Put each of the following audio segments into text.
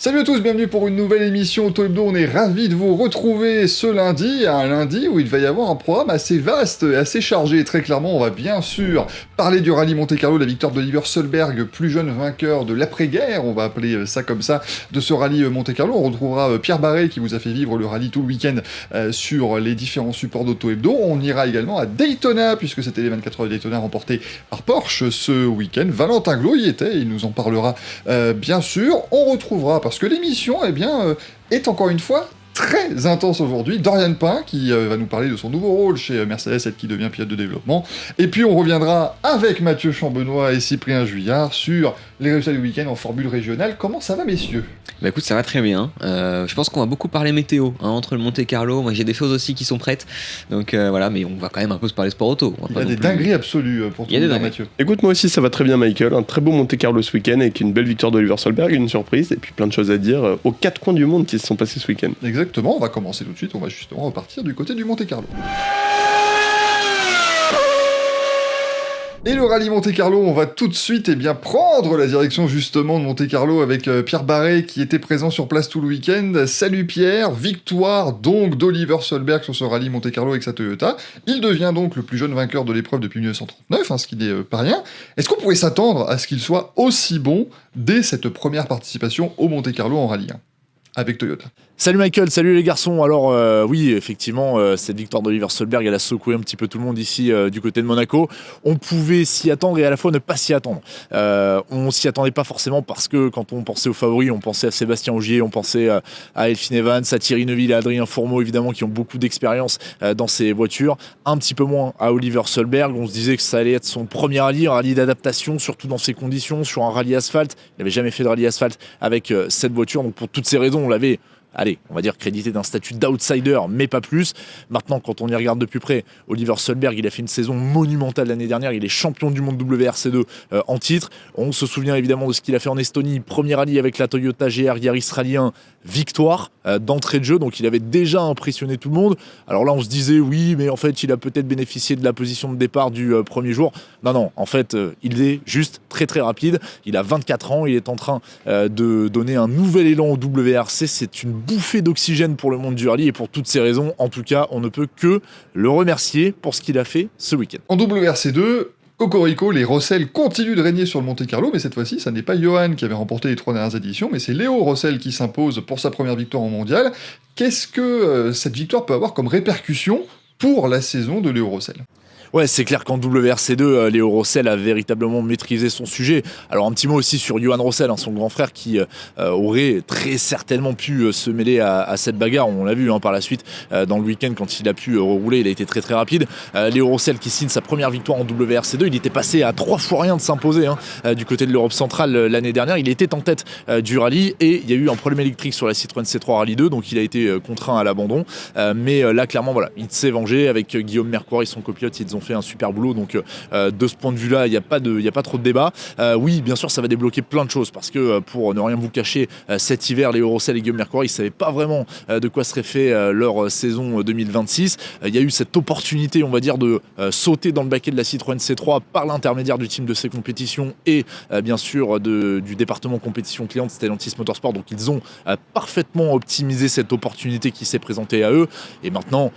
Salut à tous, bienvenue pour une nouvelle émission Auto Hebdo. On est ravis de vous retrouver ce lundi, un lundi où il va y avoir un programme assez vaste et assez chargé. Très clairement, on va bien sûr parler du rallye Monte-Carlo, la victoire d'Oliver Solberg, plus jeune vainqueur de l'après-guerre, on va appeler ça comme ça, de ce rallye Monte-Carlo. On retrouvera Pierre Barré qui vous a fait vivre le rallye tout le week-end sur les différents supports d'Auto Hebdo. On ira également à Daytona, puisque c'était les 24 heures de Daytona remportées par Porsche ce week-end. Valentin Glo y était, il nous en parlera bien sûr. On retrouvera, parce que l'émission, est encore une fois très intense aujourd'hui. Dorian Pain qui va nous parler de son nouveau rôle chez Mercedes et qui devient pilote de développement. Et puis on reviendra avec Mathieu Chambenois et Cyprien Juillard sur les résultats du week-end en formule régionale. Comment ça va, messieurs ? Bah écoute, ça va très bien. Je pense qu'on va beaucoup parler météo entre le Monte-Carlo. Moi j'ai des choses aussi qui sont prêtes. Donc voilà, mais on va quand même un peu se parler sport auto. Il y a des dingueries absolues pour tout le monde, Mathieu. Écoute, moi aussi ça va très bien, Michael. Un très beau Monte-Carlo ce week-end avec une belle victoire d'Oliver Solberg, une surprise et puis plein de choses à dire aux 4 coins du monde qui se sont passés ce week-end. Exactement, on va commencer tout de suite. On va justement repartir du côté du Monte-Carlo. Et le rallye Monte-Carlo, on va tout de suite prendre la direction justement de Monte-Carlo avec Pierre Barré qui était présent sur place tout le week-end. Salut Pierre, victoire donc d'Oliver Solberg sur ce rallye Monte-Carlo avec sa Toyota. Il devient donc le plus jeune vainqueur de l'épreuve depuis 1939, ce qui n'est pas rien. Est-ce qu'on pourrait s'attendre à ce qu'il soit aussi bon dès cette première participation au Monte-Carlo en rallye 1 avec Toyota? Salut Michael, salut les garçons. Alors oui, effectivement, cette victoire d'Oliver Solberg, elle a secoué un petit peu tout le monde ici du côté de Monaco. On pouvait s'y attendre et à la fois ne pas s'y attendre. On s'y attendait pas forcément parce que quand on pensait aux favoris, on pensait à Sébastien Ogier, on pensait à Elfyn Evans, à Thierry Neuville, à Adrien Fourmeau, évidemment, qui ont beaucoup d'expérience dans ces voitures. Un petit peu moins à Oliver Solberg. On se disait que ça allait être son premier rallye, un rallye d'adaptation, surtout dans ces conditions, sur un rallye asphalte. Il n'avait jamais fait de rallye asphalte avec cette voiture. Donc pour toutes ces raisons, on l'avait... on va dire crédité d'un statut d'outsider, mais pas plus. Maintenant, quand on y regarde de plus près, Oliver Solberg, il a fait une saison monumentale l'année dernière. Il est champion du monde WRC2 en titre. On se souvient évidemment de ce qu'il a fait en Estonie. Premier rallye avec la Toyota GR Yaris Rally 1. Victoire d'entrée de jeu, donc il avait déjà impressionné tout le monde. Alors là on se disait oui, mais en fait il a peut-être bénéficié de la position de départ du premier jour. Non, en fait il est juste très très rapide. Il a 24 ans, il est en train de donner un nouvel élan au WRC. C'est une bouffée d'oxygène pour le monde du rallye et pour toutes ces raisons, en tout cas on ne peut que le remercier pour ce qu'il a fait ce week-end. En WRC2, Cocorico, les Rossel continuent de régner sur le Monte-Carlo, mais cette fois-ci, ça n'est pas Johan qui avait remporté les 3 dernières éditions, mais c'est Léo Rossel qui s'impose pour sa première victoire en mondial. Qu'est-ce que cette victoire peut avoir comme répercussion pour la saison de Léo Rossel ? Ouais, c'est clair qu'en WRC2, Léo Rossel a véritablement maîtrisé son sujet. Alors un petit mot aussi sur Johan Rossel, son grand frère qui aurait très certainement pu se mêler à cette bagarre. On l'a vu par la suite dans le week-end quand il a pu rouler, il a été très très rapide. Léo Rossel qui signe sa première victoire en WRC2, il était passé à 3 fois rien de s'imposer du côté de l'Europe centrale l'année dernière. Il était en tête du rallye et il y a eu un problème électrique sur la Citroën C3 Rallye 2, donc il a été contraint à l'abandon. Mais là clairement voilà, il s'est vengé avec Guillaume Mercoire et son copilote, ils ont fait un super boulot, donc de ce point de vue là il n'y a pas trop de débat. Oui, bien sûr ça va débloquer plein de choses parce que pour ne rien vous cacher, cet hiver Léo Rossel et Guillaume Mercoire ils ne savaient pas vraiment de quoi serait fait leur saison 2026. Il y a eu cette opportunité on va dire de sauter dans le baquet de la Citroën C3 par l'intermédiaire du team de ces compétitions et bien sûr du département compétition cliente Stellantis Motorsport, donc ils ont parfaitement optimisé cette opportunité qui s'est présentée à eux et maintenant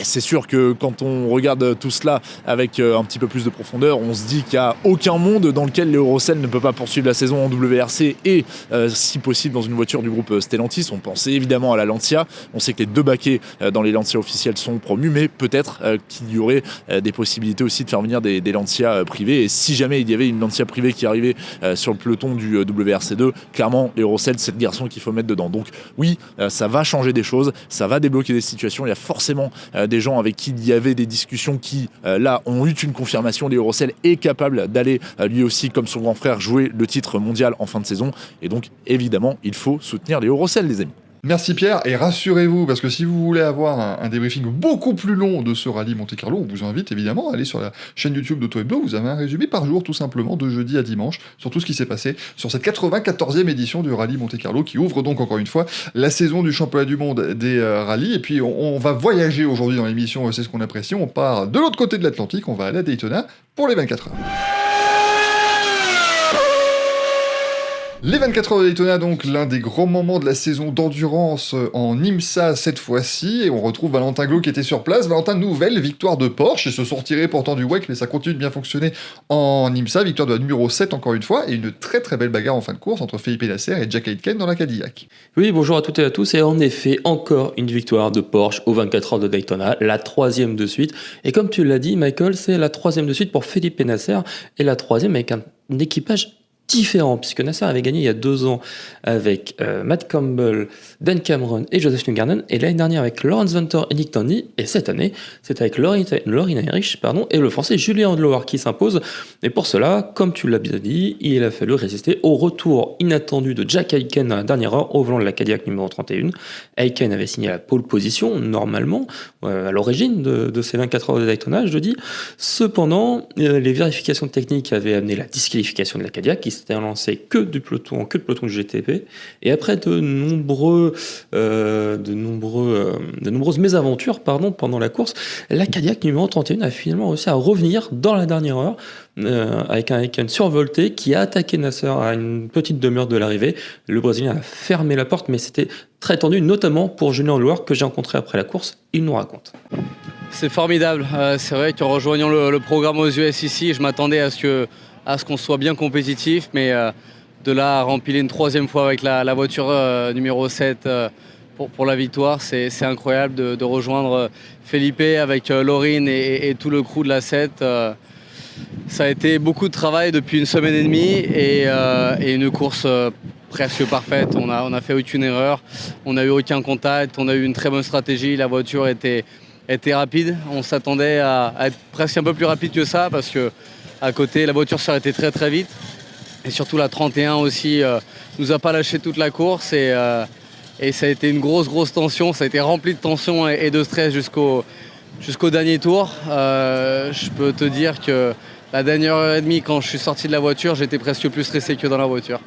c'est sûr que quand on regarde tout cela avec un petit peu plus de profondeur, on se dit qu'il n'y a aucun monde dans lequel Léo Rossel ne peut pas poursuivre la saison en WRC et si possible dans une voiture du groupe Stellantis. On pensait évidemment à la Lancia. On sait que les 2 baquets dans les Lancia officiels sont promus, mais peut-être qu'il y aurait des possibilités aussi de faire venir des Lancia privés. Et si jamais il y avait une Lancia privée qui arrivait sur le peloton du WRC2, clairement Léo Rossel c'est le garçon qu'il faut mettre dedans. Donc oui, ça va changer des choses, ça va débloquer des situations. Il y a forcément des gens avec qui il y avait des discussions qui, là, ont eu une confirmation. Léo Rossel est capable d'aller, lui aussi, comme son grand frère, jouer le titre mondial en fin de saison. Et donc, évidemment, il faut soutenir Léo Rossel, les amis. Merci Pierre, et rassurez-vous, parce que si vous voulez avoir un débriefing beaucoup plus long de ce rallye Monte-Carlo, on vous invite évidemment à aller sur la chaîne YouTube d'Auto Hebdo. Vous avez un résumé par jour, tout simplement, de jeudi à dimanche, sur tout ce qui s'est passé sur cette 94e édition du rallye Monte-Carlo, qui ouvre donc encore une fois la saison du championnat du monde des rallyes. Et puis on va voyager aujourd'hui dans l'émission, c'est ce qu'on apprécie. On part de l'autre côté de l'Atlantique, on va aller à Daytona pour les 24 heures. Les 24 heures de Daytona, donc l'un des grands moments de la saison d'endurance en IMSA cette fois-ci, et on retrouve Valentin Glo qui était sur place. Valentin, nouvelle victoire de Porsche, ils se sont retirés pourtant du WEC, mais ça continue de bien fonctionner en IMSA, victoire de la numéro 7 encore une fois, et une très très belle bagarre en fin de course entre Felipe Nasser et Jack Aitken dans la Cadillac. Oui, bonjour à toutes et à tous, et en effet, encore une victoire de Porsche aux 24 heures de Daytona, la 3e de suite, et comme tu l'as dit Michael, c'est la 3e de suite pour Felipe Nasser, et la 3e avec un équipage différent, puisque Nasser avait gagné il y a 2 ans avec Matt Campbell, Dan Cameron et Joseph Newgarden, et l'année dernière avec Lawrence Venter et Nick Tandy, et cette année, c'est avec Lorin Heinrich et le français Julien Andlauer qui s'impose. Et pour cela, comme tu l'as bien dit, il a fallu résister au retour inattendu de Jack Aitken dans la dernière heure au volant de la Cadillac numéro 31. Aitken avait signé la pole position, normalement, à l'origine de ces 24 heures de Daytona, je dis. Cependant, les vérifications techniques avaient amené la disqualification de la Cadillac, qui s'était lancée que de peloton du GTP. Et après de nombreuses mésaventures pendant la course, la Cadillac numéro 31 a finalement réussi à revenir dans la dernière heure avec un survolté qui a attaqué Nasser à une petite demi-heure de l'arrivée. Le Brésilien a fermé la porte, mais c'était très tendu, notamment pour Julien Andlauer que j'ai rencontré après la course. Il nous raconte. C'est formidable. C'est vrai qu'en rejoignant le programme aux US ici, je m'attendais à ce qu'on soit bien compétitif, mais de là à rempiler une 3e fois avec la voiture numéro 7 pour la victoire, c'est incroyable de rejoindre Felipe avec Lorin et tout le crew de la 7. Ça a été beaucoup de travail depuis 1 semaine et demie et une course presque parfaite. On a fait aucune erreur, on n'a eu aucun contact, on a eu une très bonne stratégie, la voiture était rapide. On s'attendait à être presque un peu plus rapide que ça parce que à côté, la voiture s'arrêtait très très vite. Et surtout la 31 aussi nous a pas lâché toute la course et ça a été une grosse tension. Ça a été rempli de tension et de stress jusqu'au dernier tour. Je peux te dire que la dernière heure et demie, quand je suis sorti de la voiture, j'étais presque plus stressé que dans la voiture.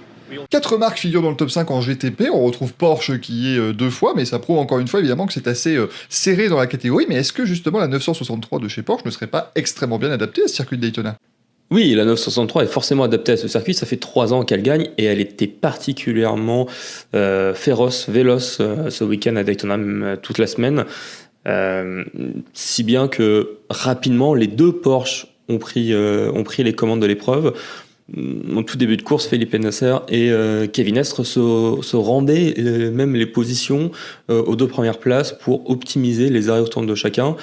4 marques figurent dans le top 5 en GTP, on retrouve Porsche qui est 2 fois, mais ça prouve encore une fois évidemment que c'est assez serré dans la catégorie, mais est-ce que justement la 963 de chez Porsche ne serait pas extrêmement bien adaptée à ce circuit de Daytona ? Oui, la 963 est forcément adaptée à ce circuit, ça fait 3 ans qu'elle gagne et elle était particulièrement féroce, véloce ce week-end à Daytona, même toute la semaine. Si bien que rapidement, les 2 Porsche ont pris les commandes de l'épreuve. En tout début de course, Felipe Nasser et Kevin Estre se rendaient même les positions aux 2 premières places pour optimiser les arrêts au stand de chacun.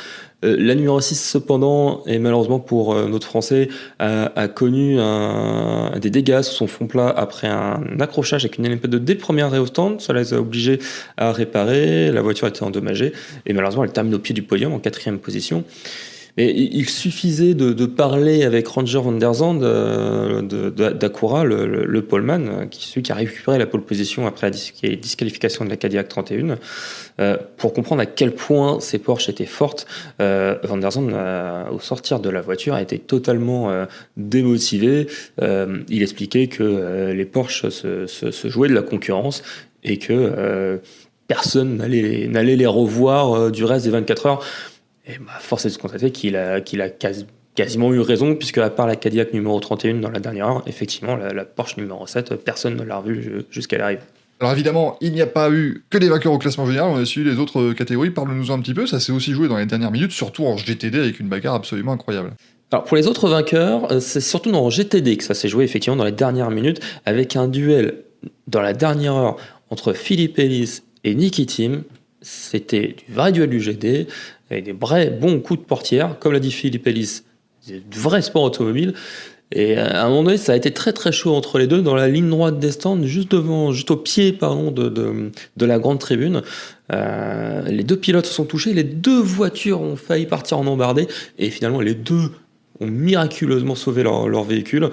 La numéro 6, cependant, et malheureusement pour notre Français, a connu des dégâts sur son fond plat après un accrochage avec une LMP2 dès le premier arrêt au stand. Ça les a obligés à réparer, la voiture était endommagée, et malheureusement elle termine au pied du podium en 4e position. Mais il suffisait de parler avec Ranger van der Zandt d'Acura, le poleman, celui qui a récupéré la pole position après la disqualification de la Cadillac 31, pour comprendre à quel point ces Porsche étaient fortes. Van der Zandt, au sortir de la voiture, a été totalement démotivé. Il expliquait que les Porsche se jouaient de la concurrence et que personne n'allait les revoir du reste des 24 heures. Et force est de constater qu'il a quasiment eu raison, puisque à part la Cadillac numéro 31 dans la dernière heure, effectivement, la Porsche numéro 7, personne ne l'a revue jusqu'à l'arrivée. Alors évidemment, il n'y a pas eu que des vainqueurs au classement général, on a suivi les autres catégories. Parle-nous un petit peu, ça s'est aussi joué dans les dernières minutes, surtout en GTD avec une bagarre absolument incroyable. Alors pour les autres vainqueurs, c'est surtout dans GTD que ça s'est joué effectivement dans les dernières minutes, avec un duel dans la dernière heure entre Philippe Ellis et Niki Tim. C'était du vrai duel du GT, avec des vrais bons coups de portière, comme l'a dit Philippe Ellis, du vrai sport automobile. Et à un moment donné, ça a été très très chaud entre les deux, dans la ligne droite des stands, juste au pied de la grande tribune. Les 2 pilotes se sont touchés, les 2 voitures ont failli partir en embardée, et finalement les 2 ont miraculeusement sauvé leur véhicule.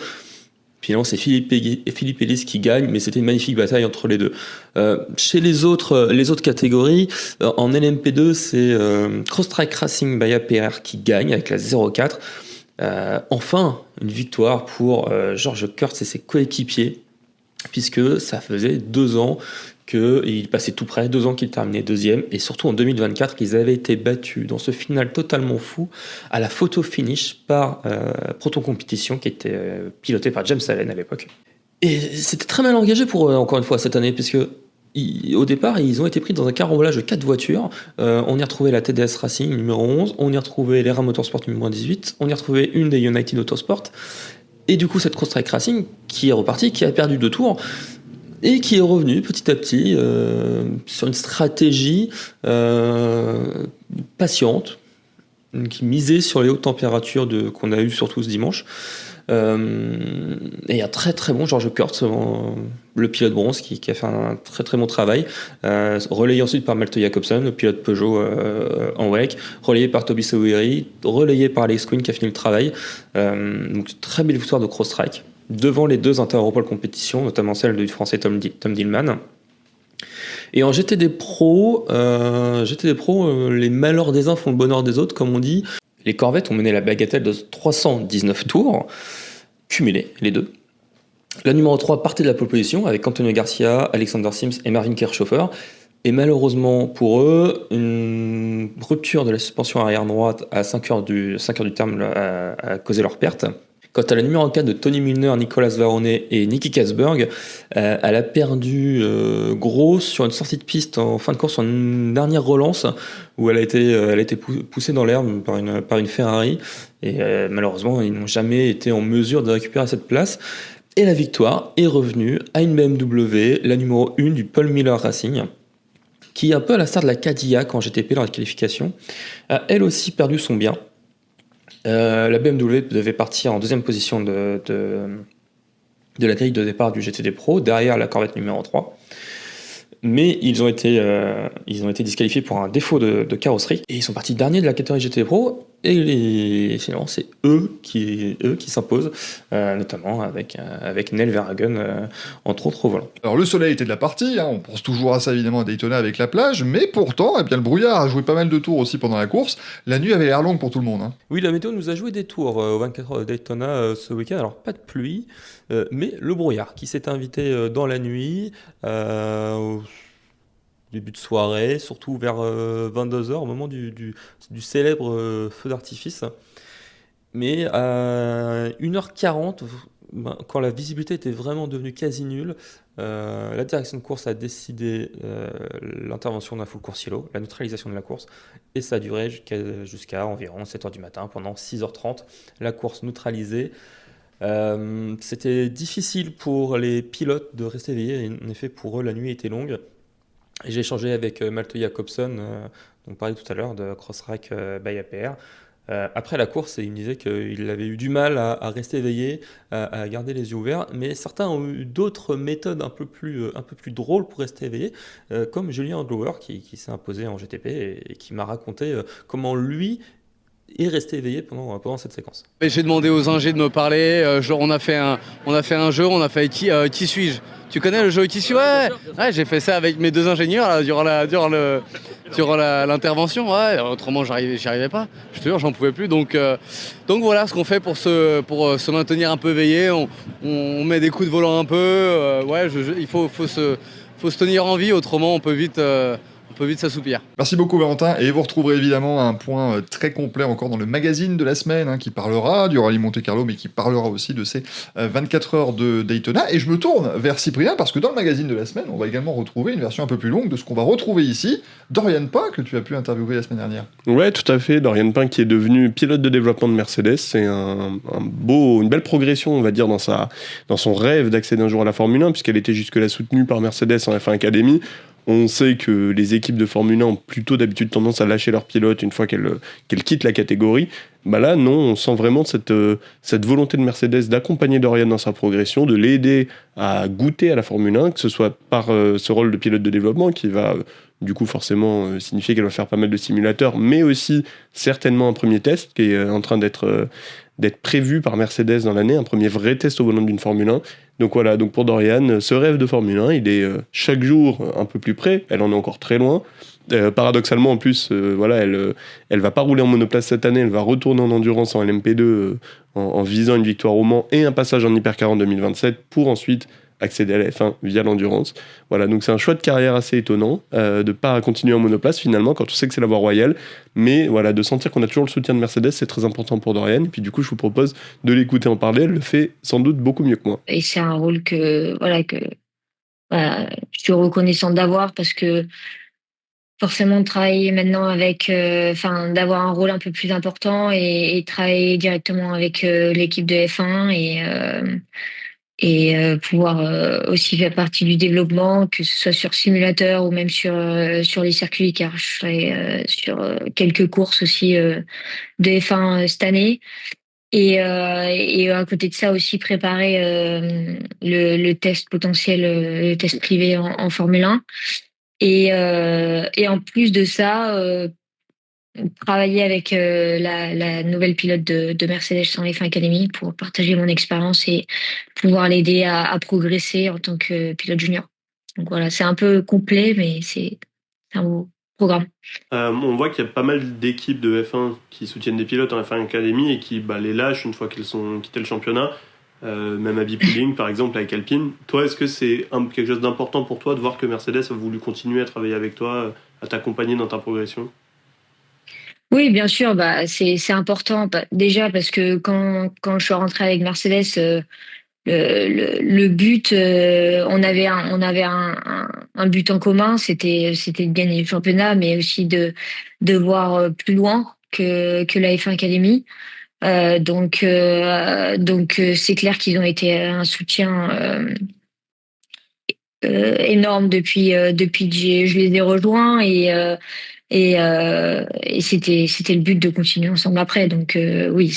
Finalement, c'est Philippe Ellis qui gagne, mais c'était une magnifique bataille entre les 2. Chez les autres catégories, en LMP2, c'est Crosstrek Racing by APR qui gagne avec la 04. Enfin, une victoire pour George Kurtz et ses coéquipiers, puisque ça faisait 2 ans qu'il passait tout près, 2 ans qu'il terminait 2e, et surtout en 2024, qu'ils avaient été battus dans ce final totalement fou à la photo finish par Proton Competition, qui était piloté par James Allen à l'époque. Et c'était très mal engagé pour eux, encore une fois, cette année, puisque au départ, ils ont été pris dans un carambolage de 4 voitures. On y a retrouvé la TDS Racing numéro 11, on y a retrouvé les Ram Motorsport numéro 18, on y a retrouvé une des United Autosport. Et du coup, cette Crosstrek Racing qui est repartie, qui a perdu 2 tours, et qui est revenue petit à petit sur une stratégie patiente, qui misait sur les hautes températures qu'on a eues surtout ce dimanche. Et il y a très très bon George Kurtz, le pilote bronze, qui a fait un très très bon travail, relayé ensuite par Malte Jacobsen, le pilote Peugeot en WEC, relayé par Toby Sawiri, relayé par Alex Quinn qui a fini le travail. Donc très belle victoire de Crosstrek devant les 2 inter-europol compétitions, notamment celle du français Tom Dillman. Et en GTD Pro, les malheurs des uns font le bonheur des autres, comme on dit. Les Corvettes ont mené la bagatelle de 319 tours, cumulés, les 2. La numéro 3 partait de la pole position avec Antonio Garcia, Alexander Sims et Marvin Kirchhofer. Et malheureusement pour eux, une rupture de la suspension arrière droite à 5 heures du terme a causé leur perte. Quant à la numéro 4 de Tony Milner, Nicolas Varone et Nicky Kasberg, elle a perdu gros sur une sortie de piste en fin de course, en une dernière relance, où elle a été poussée dans l'herbe par une Ferrari. Et malheureusement, ils n'ont jamais été en mesure de récupérer cette place. Et la victoire est revenue à une BMW, la numéro 1 du Paul Miller Racing, qui, un peu à l'instar de la Cadillac en GTP dans la qualification, a elle aussi perdu son bien. La BMW devait partir en 2e position de la grille de départ du GTD Pro, derrière la Corvette numéro 3. Mais ils ont été disqualifiés pour un défaut de carrosserie. Et ils sont partis derniers de la catégorie GTD Pro. Et finalement, c'est eux qui s'imposent, notamment avec Nel Verhagen, entre autres, au volant. Alors le soleil était de la partie, on pense toujours à ça évidemment à Daytona avec la plage, mais pourtant, le brouillard a joué pas mal de tours aussi pendant la course. La nuit avait l'air longue pour tout le monde. Oui, la météo nous a joué des tours au 24 heures de Daytona ce week-end. Alors pas de pluie, mais le brouillard qui s'est invité dans la nuit, au début de soirée, surtout vers 22h, au moment du célèbre feu d'artifice. Mais à 1h40, quand la visibilité était vraiment devenue quasi nulle, la direction de course a décidé l'intervention d'un full coursier-lot, la neutralisation de la course, et ça a duré jusqu'à environ 7h du matin, pendant 6h30, la course neutralisée. C'était difficile pour les pilotes de rester éveillés, et en effet pour eux la nuit était longue. Et j'ai échangé avec Malte Jacobsen, dont on parlait tout à l'heure, de Crosstrek by APR. Après la course, il me disait qu'il avait eu du mal à rester éveillé, à garder les yeux ouverts, mais certains ont eu d'autres méthodes un peu plus drôles pour rester éveillé, comme Julien Andlower qui s'est imposé en GTP et qui m'a raconté comment lui est resté éveillé pendant cette séquence. Et j'ai demandé aux ingés de me parler, on a fait un jeu, on a fait qui suis-je ? Tu connais le jeu Qui suis-je ? Ouais, j'ai fait ça avec mes 2 ingénieurs là, durant l'intervention. Ouais, autrement j'y arrivais pas. Je te jure, j'en pouvais plus. Donc voilà ce qu'on fait pour se maintenir un peu éveillé. On met des coups de volant un peu. Il faut se tenir en vie, autrement on peut vite s'assoupir. Merci beaucoup Valentin, et vous retrouverez évidemment un point très complet encore dans le magazine de la semaine qui parlera du rallye Monte Carlo, mais qui parlera aussi de ces 24 heures de Daytona. Et je me tourne vers Cyprien parce que dans le magazine de la semaine, on va également retrouver une version un peu plus longue de ce qu'on va retrouver ici. Dorian Pin, que tu as pu interviewer la semaine dernière. Ouais, tout à fait. Dorian Pin qui est devenu pilote de développement de Mercedes. C'est une belle progression, on va dire, dans son rêve d'accéder un jour à la Formule 1, puisqu'elle était jusque-là soutenue par Mercedes en F1 Academy. On sait que les équipes de Formule 1 ont plutôt d'habitude tendance à lâcher leurs pilotes une fois qu'elles quittent la catégorie. Là, non, on sent vraiment cette volonté de Mercedes d'accompagner Dorian dans sa progression, de l'aider à goûter à la Formule 1, que ce soit par ce rôle de pilote de développement qui va du coup forcément signifier qu'elle va faire pas mal de simulateurs, mais aussi certainement un premier test qui est en train d'être prévu par Mercedes dans l'année, un premier vrai test au volant d'une Formule 1. Donc voilà, pour Dorian, ce rêve de Formule 1, il est chaque jour un peu plus près, elle en est encore très loin. Paradoxalement, en plus, elle va pas rouler en monoplace cette année, elle va retourner en endurance en LMP2 en visant une victoire au Mans et un passage en Hypercar en 2027 pour ensuite accéder à la F1 via l'endurance. Voilà, donc c'est un choix de carrière assez étonnant de ne pas continuer en monoplace finalement quand on sait que c'est la voie royale, mais voilà, de sentir qu'on a toujours le soutien de Mercedes, c'est très important pour Dorian. Et puis du coup, je vous propose de l'écouter en parler, elle le fait sans doute beaucoup mieux que moi. Et c'est un rôle voilà, je suis reconnaissante d'avoir parce que forcément de travailler maintenant d'avoir un rôle un peu plus important et travailler directement avec l'équipe de F1 et pouvoir aussi faire partie du développement, que ce soit sur simulateur ou même sur les circuits, car je serai sur quelques courses aussi de F1 cette année. Et à côté de ça aussi préparer le test potentiel, le test privé en Formule 1. Et en plus de ça, travailler avec la nouvelle pilote de Mercedes en F1 Academy pour partager mon expérience et pouvoir l'aider à progresser en tant que pilote junior. Donc voilà, c'est un peu complet, mais c'est un beau programme. On voit qu'il y a pas mal d'équipes de F1 qui soutiennent des pilotes en F1 Academy et qui les lâchent une fois qu'ils sont quittés le championnat. Même à Bipooling par exemple avec Alpine. Toi, est-ce que c'est quelque chose d'important pour toi de voir que Mercedes a voulu continuer à travailler avec toi, à t'accompagner dans ta progression? Oui, bien sûr, c'est important. Déjà parce que quand je suis rentrée avec Mercedes, le but, on avait un but en commun, c'était de gagner le championnat, mais aussi de voir plus loin que la F1 Academy. Donc c'est clair qu'ils ont été un soutien énorme depuis que je les ai rejoints et c'était le but de continuer ensemble après. Donc oui,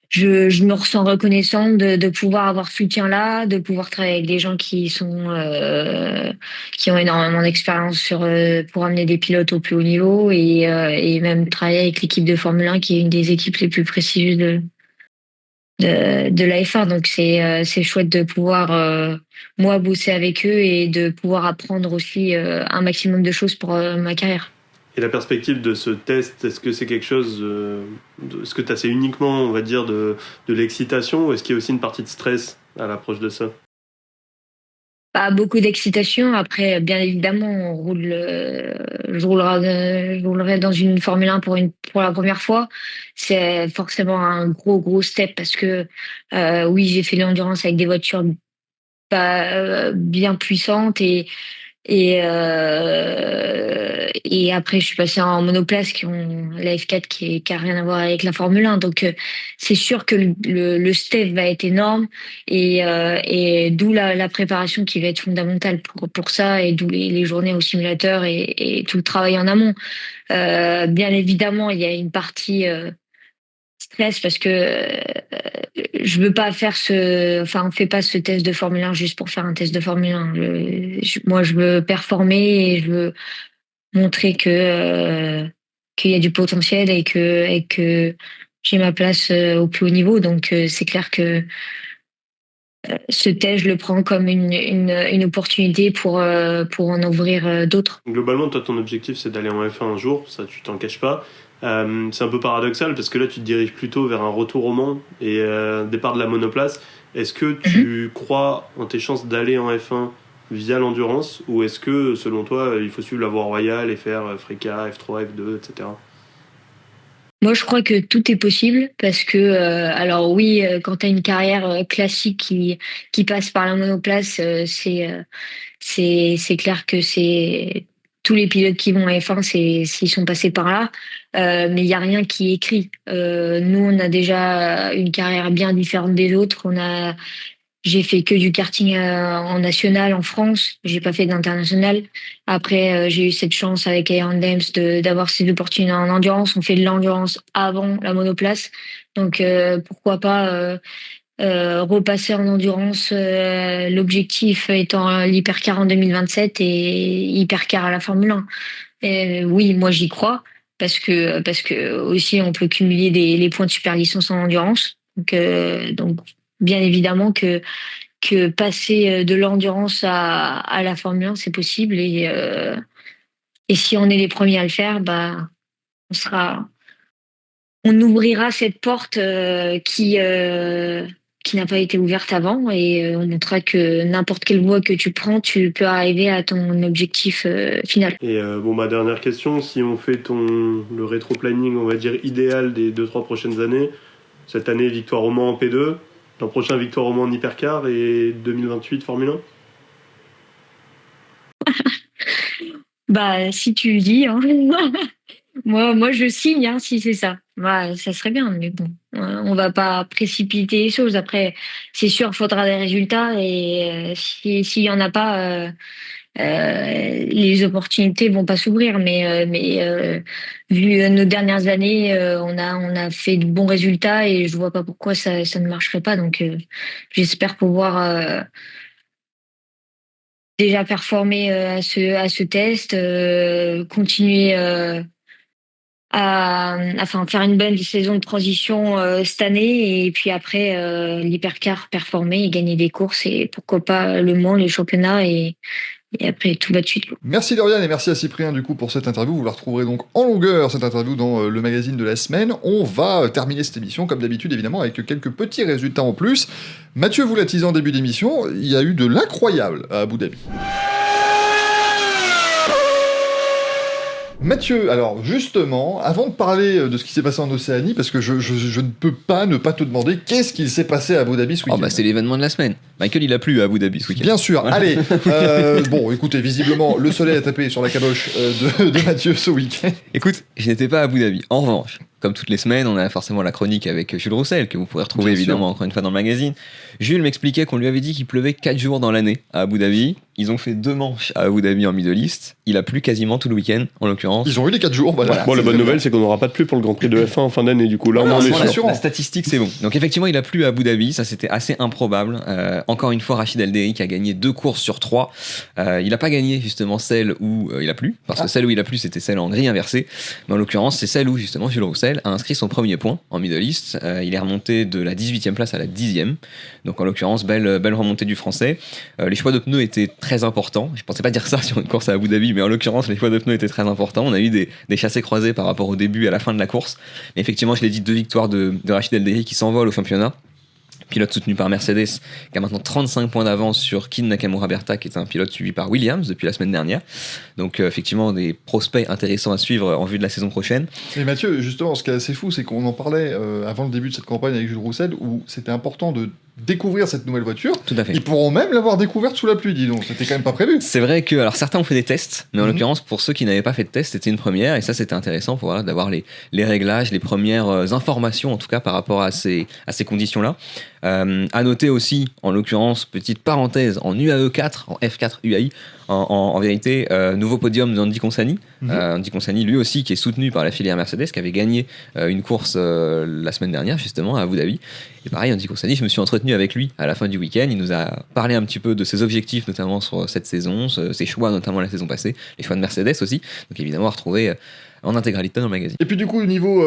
je me ressens reconnaissante de pouvoir avoir ce soutien-là, de pouvoir travailler avec des gens qui ont énormément d'expérience pour amener des pilotes au plus haut niveau et même travailler avec l'équipe de Formule 1 qui est une des équipes les plus prestigieuses de la F1. Donc c'est chouette de pouvoir moi bosser avec eux et de pouvoir apprendre aussi un maximum de choses pour ma carrière. Et la perspective de ce test, est-ce que c'est quelque chose, est-ce que c'est uniquement, on va dire, de l'excitation ou est-ce qu'il y a aussi une partie de stress à l'approche de ça? Pas beaucoup d'excitation. Après, bien évidemment, je roulerai dans une Formule 1 pour la première fois. C'est forcément un gros step parce que oui, j'ai fait l'endurance avec des voitures pas bien puissantes et après, je suis passée en monoplace qui ont la F4 qui a rien à voir avec la Formule 1. Donc, c'est sûr que le step va être énorme et d'où la préparation qui va être fondamentale pour ça et d'où les journées au simulateur et tout le travail en amont. Bien évidemment, il y a une partie stress parce que je veux pas faire on fait pas ce test de Formule 1 juste pour faire un test de Formule 1. Moi, je veux performer et je veux montrer qu'il y a du potentiel et que j'ai ma place au plus haut niveau. Donc, c'est clair que ce test, je le prends comme une opportunité pour en ouvrir d'autres. Globalement, toi, ton objectif, c'est d'aller en F1 un jour, ça, tu t'en caches pas. C'est un peu paradoxal parce que là, tu te diriges plutôt vers un retour au Mans et départ de la monoplace. Est-ce que tu crois en tes chances d'aller en F1 via l'endurance ou est-ce que, selon toi, il faut suivre la voie royale et faire FRECA, F3, F2, etc.? Moi, je crois que tout est possible parce que, alors oui, quand tu as une carrière classique qui passe par la monoplace, c'est clair que c'est tous les pilotes qui vont en F1, s'ils sont passés par là, mais il y a rien qui est écrit. Nous, on a déjà une carrière bien différente des autres. J'ai fait que du karting en national en France. J'ai pas fait d'international. Après, j'ai eu cette chance avec Iron Dames d'avoir ces opportunités en endurance. On fait de l'endurance avant la monoplace. Donc, pourquoi pas repasser en endurance, l'objectif étant l'hypercar en 2027 et hypercar à la Formule 1. Et oui, moi j'y crois parce que aussi on peut cumuler les points de super licence en endurance. Donc bien évidemment que passer de l'endurance à la Formule 1 c'est possible et si on est les premiers à le faire, on ouvrira cette porte qui n'a pas été ouverte avant, et on montrera que n'importe quelle voie que tu prends, tu peux arriver à ton objectif final. Et dernière question, si on fait le rétro-planning, on va dire, idéal des 2-3 prochaines années, cette année, victoire au Mans en P2, l'an prochain, victoire au Mans en Hypercar, et 2028, Formule 1 ? Bah, si tu le dis, hein. Moi, je signe, hein, si c'est ça. Bah, ça serait bien, mais bon, on va pas précipiter les choses. Après, c'est sûr, il faudra des résultats, et s'il y en a pas, les opportunités vont pas s'ouvrir. Mais vu nos dernières années, on a fait de bons résultats, et je vois pas pourquoi ça ne marcherait pas. Donc, j'espère pouvoir déjà performer à ce test, continuer à faire une bonne saison de transition cette année, et puis après l'hypercar, performer et gagner des courses, et pourquoi pas le Mans, les championnats, et après tout va de suite. Merci Lauriane et merci à Cyprien du coup pour cette interview. Vous la retrouverez donc en longueur, cette interview, dans le magazine de la semaine. On va terminer cette émission comme d'habitude évidemment avec quelques petits résultats en plus. Mathieu vous l'a teasé en début d'émission, il y a eu de l'incroyable à Abu Dhabi. Mathieu, alors justement, avant de parler de ce qui s'est passé en Océanie, parce que je ne peux pas ne pas te demander qu'est-ce qu'il s'est passé à Abu Dhabi ce week-end. C'est l'événement de la semaine. Michael, il a plu à Abu Dhabi ce week-end. Bien sûr, Voilà. Allez. Bon, écoutez, visiblement, le soleil a tapé sur la caboche de Mathieu ce week-end. Écoute, je n'étais pas à Abu Dhabi. En revanche, comme toutes les semaines, on a forcément la chronique avec Jules Roussel, que vous pourrez retrouver Bien évidemment sûr. encore une fois dans le magazine. Jules m'expliquait qu'on lui avait dit qu'il pleuvait 4 jours dans l'année à Abu Dhabi. Ils ont fait 2 manches à Abu Dhabi en Middle East. Il a plu quasiment tout le week-end, en l'occurrence. Ils ont eu les 4 jours, voilà. Bon, la C'est bonne très nouvelle, bien. c'est qu'on n'aura pas de pluie pour le Grand Prix de F1 en fin d'année, du coup. Là, Voilà, on en est c'est sûr. rassurant. La statistique, c'est bon. Donc effectivement, il a plu à Abu Dhabi, ça c'était assez improbable. Encore une fois, Rachid El-Derry qui a gagné 2 courses sur 3. Il n'a pas gagné justement celle où il a plu, parce que celle où il a plu, c'était celle en grille inversée. Mais en l'occurrence, c'est celle où justement Jules Roussel a inscrit son premier point en Middle East. Il est remonté de la 18e place à la 10e. Donc en l'occurrence, belle remontée du Français. Les choix de pneus étaient très importants. Je pensais pas dire ça sur une course à Abu Dhabi, mais en l'occurrence, les choix de pneus étaient très importants. On a eu des chassés croisés par rapport au début et à la fin de la course. Mais effectivement, je l'ai dit, 2 victoires de Rachid El-Derry qui s'envole au championnat. Pilote soutenu par Mercedes, qui a maintenant 35 points d'avance sur Kin Nakamura-Berta, qui est un pilote suivi par Williams depuis la semaine dernière. Donc effectivement, des prospects intéressants à suivre en vue de la saison prochaine. Et Mathieu, justement, ce qui est assez fou, c'est qu'on en parlait avant le début de cette campagne avec Jules Roussel, où c'était important de découvrir cette nouvelle voiture. Tout à fait. Ils pourront même l'avoir découverte sous la pluie, dis donc. C'était quand même pas prévu. C'est vrai que, alors certains ont fait des tests, mais en Mhm. l'occurrence, pour ceux qui n'avaient pas fait de test, c'était une première, et ça c'était intéressant pour d'avoir les réglages, les premières informations en tout cas par rapport à ces conditions-là. À noter aussi, en l'occurrence, petite parenthèse, en UAE 4, en F4 UAI, en vérité, nouveau podium d'Andy Consani. Mhm. Andy Consani, lui aussi, qui est soutenu par la filière Mercedes, qui avait gagné une course la semaine dernière, justement, à Abu Dhabi. Et pareil, Andy Consani, je me suis entretenu avec lui à la fin du week-end. Il nous a parlé un petit peu de ses objectifs, notamment sur cette saison, ses choix, notamment la saison passée, les choix de Mercedes aussi. Donc évidemment, à retrouver en intégralité dans le magazine. Et puis du coup, au niveau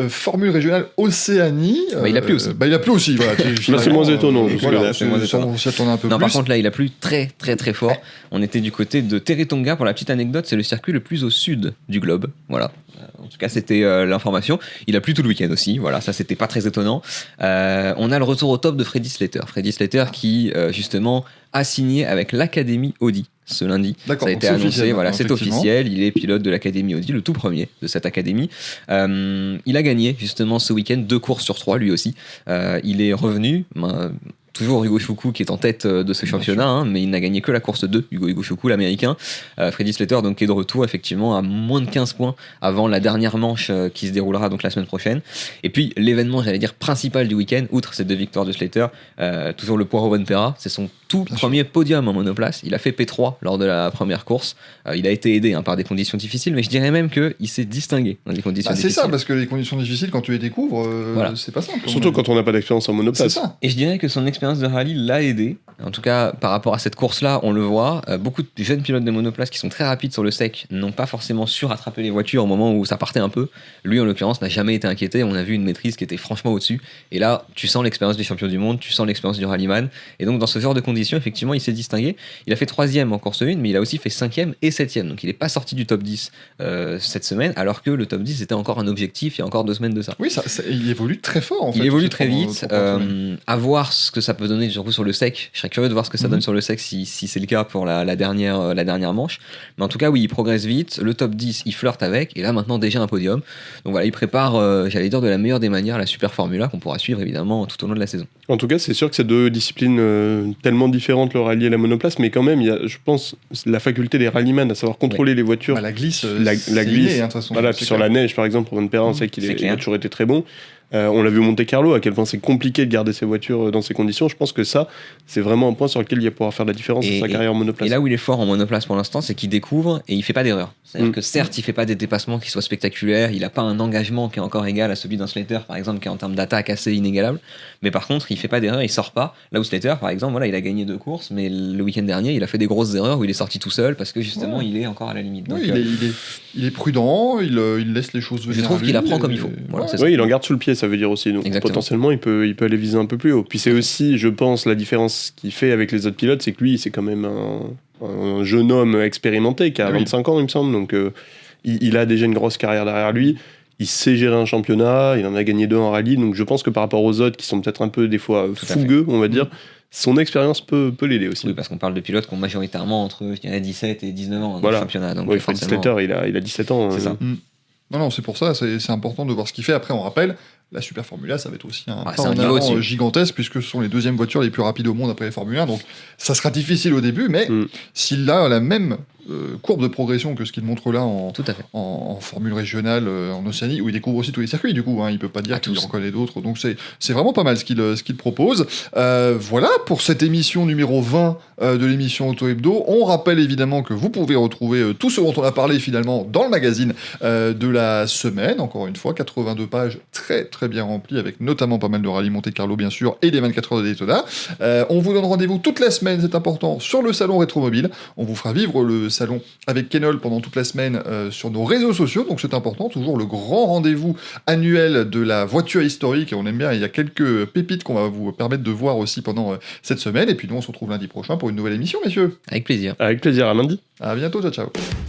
formule régionale Océanie... il a plu aussi. Il a plu aussi, voilà. Là, c'est moins étonnant. Voilà, c'est moins étonnant. on s'y attendait un peu Non, plus. par contre, là, il a plu très, très, très fort. On était du côté de Teretonga. Pour la petite anecdote, c'est le circuit le plus au sud du globe. Voilà. En tout cas, c'était l'information. Il a plu tout le week-end aussi. Voilà, ça, c'était pas très étonnant. On a le retour au top de Freddy Slater. Freddy Slater qui, justement, a signé avec l'Académie Audi ce lundi. D'accord, Ça a donc été c'est annoncé, officiel, voilà, maintenant, c'est effectivement. officiel. Il est pilote de l'Académie Audi, le tout premier de cette académie. Il a gagné justement ce week-end 2 courses sur 3 lui aussi. Il est revenu. Toujours Hugo Choukou qui est en tête de ce championnat, hein, mais il n'a gagné que la course 2, Hugo Choukou, l'américain. Freddy Slater donc, est de retour effectivement à moins de 15 points avant la dernière manche qui se déroulera donc la semaine prochaine. Et puis l'événement, j'allais dire, principal du week-end, outre ces 2 victoires de Slater, toujours le Poirot Bonpera, c'est son tout premier podium en monoplace. Il a fait P3 lors de la première course. Il a été aidé par des conditions difficiles, mais je dirais même qu'il s'est distingué dans des conditions C'est difficiles. ça, parce que les conditions difficiles, quand tu les découvres, Voilà. c'est pas simple. Surtout quand on n'a pas d'expérience en C'est monoplace. ça. Et je dirais que son expérience de rallye l'a aidé. En tout cas, par rapport à cette course-là, on le voit. Beaucoup de jeunes pilotes de monoplace qui sont très rapides sur le sec n'ont pas forcément su rattraper les voitures au moment où ça partait un peu. Lui, en l'occurrence, n'a jamais été inquiété. On a vu une maîtrise qui était franchement au-dessus. Et là, tu sens l'expérience du champion du monde, tu sens l'expérience du rallyman. Et donc, dans ce genre de conditions, position, effectivement, il s'est distingué. Il a fait 3e en course 1, mais il a aussi fait 5e et 7e. Donc il n'est pas sorti du top 10 cette semaine, alors que le top 10 était encore un objectif il y a encore 2 semaines de ça. Oui, il évolue très fort en fait. Il évolue très pendant- vite. pendant la semaine. À voir ce que ça peut donner, surtout sur le sec. Je serais curieux de voir ce que ça donne sur le sec si c'est le cas pour la dernière manche. Mais en tout cas, oui, il progresse vite. Le top 10, il flirte avec. Et là, maintenant, déjà un podium. Donc voilà, il prépare, j'allais dire, de la meilleure des manières la Super Formula qu'on pourra suivre évidemment tout au long de la saison. En tout cas, c'est sûr que c'est deux disciplines tellement différentes, le rallye et la monoplace, mais quand même, il y a, je pense, la faculté des rallyman à savoir contrôler les voitures. Bah, la glisse, la c'est glisse, inné, hein, de toute façon, voilà, c'est sur clair. la neige par exemple, pour Van Perrin, on sait qu'il c'est il clair. a toujours été très bon. On l'a vu au Monte Carlo, à quel point c'est compliqué de garder ses voitures dans ces conditions. Je pense que ça, c'est vraiment un point sur lequel il va pouvoir faire la différence dans sa carrière en monoplace. Et là où il est fort en monoplace pour l'instant, c'est qu'il découvre et il fait pas d'erreur. C'est-à-dire que certes, il fait pas des dépassements qui soient spectaculaires, il a pas un engagement qui est encore égal à celui d'un Slater, par exemple, qui est en termes d'attaque assez inégalable. Mais par contre, il fait pas d'erreur, il sort pas. Là où Slater, par exemple, voilà, il a gagné 2 courses, mais le week-end dernier, il a fait des grosses erreurs où il est sorti tout seul parce que justement, il est encore à la limite. Donc, Oui, il est prudent, il laisse les choses venir. je trouve à lui, qu'il apprend et- comme il faut. Voilà, c'est ça. Oui, il en garde sous le pied, ça veut dire aussi. Donc Exactement. potentiellement, il peut aller viser un peu plus haut. Puis c'est aussi, je pense, la différence qu'il fait avec les autres pilotes, c'est que lui, c'est quand même un jeune homme expérimenté qui a Oui. 25 ans, il me semble. Donc il a déjà une grosse carrière derrière lui. Il sait gérer un championnat, il en a gagné 2 en rallye. Donc je pense que par rapport aux autres qui sont peut-être un peu des fois à fait. fougueux, on va dire, son expérience peut l'aider aussi. Oui, parce qu'on parle de pilotes qui ont majoritairement entre je dirais, 17 et 19 ans dans Voilà. le championnat. Donc Oui, Fred forcément, Slater, il a 17 ans. C'est ça. Non, c'est pour ça, c'est important de voir ce qu'il fait. Après, on rappelle, la Super Formula, ça va être aussi un Ah, pas c'est un en niveau avant au-dessus. gigantesque, puisque ce sont les deuxièmes voitures les plus rapides au monde après les Formule 1. Donc, ça sera difficile au début, mais s'il a la même courbe de progression que ce qu'il montre là en tout à fait. Formule régionale en Océanie, où il découvre aussi tous les circuits, du coup, hein, il peut pas dire À qu'il tous. en connaît d'autres. Donc, c'est vraiment pas mal ce qu'il propose. Voilà pour cette émission numéro 20 de l'émission Auto Hebdo. On rappelle évidemment que vous pouvez retrouver tout ce dont on a parlé finalement dans le magazine de la semaine. Encore une fois, 82 pages très très bien remplies, avec notamment pas mal de rallye Monte Carlo bien sûr, et des 24 heures de Daytona. On vous donne rendez-vous toute la semaine, c'est important, sur le salon Rétromobile. On vous fera vivre le salon avec Kenol pendant toute la semaine sur nos réseaux sociaux, donc c'est important, toujours le grand rendez-vous annuel de la voiture historique. On aime bien, il y a quelques pépites qu'on va vous permettre de voir aussi pendant cette semaine. Et puis nous, on se retrouve lundi prochain pour une nouvelle émission, messieurs. Avec plaisir. Avec plaisir, à lundi. À bientôt, ciao ciao.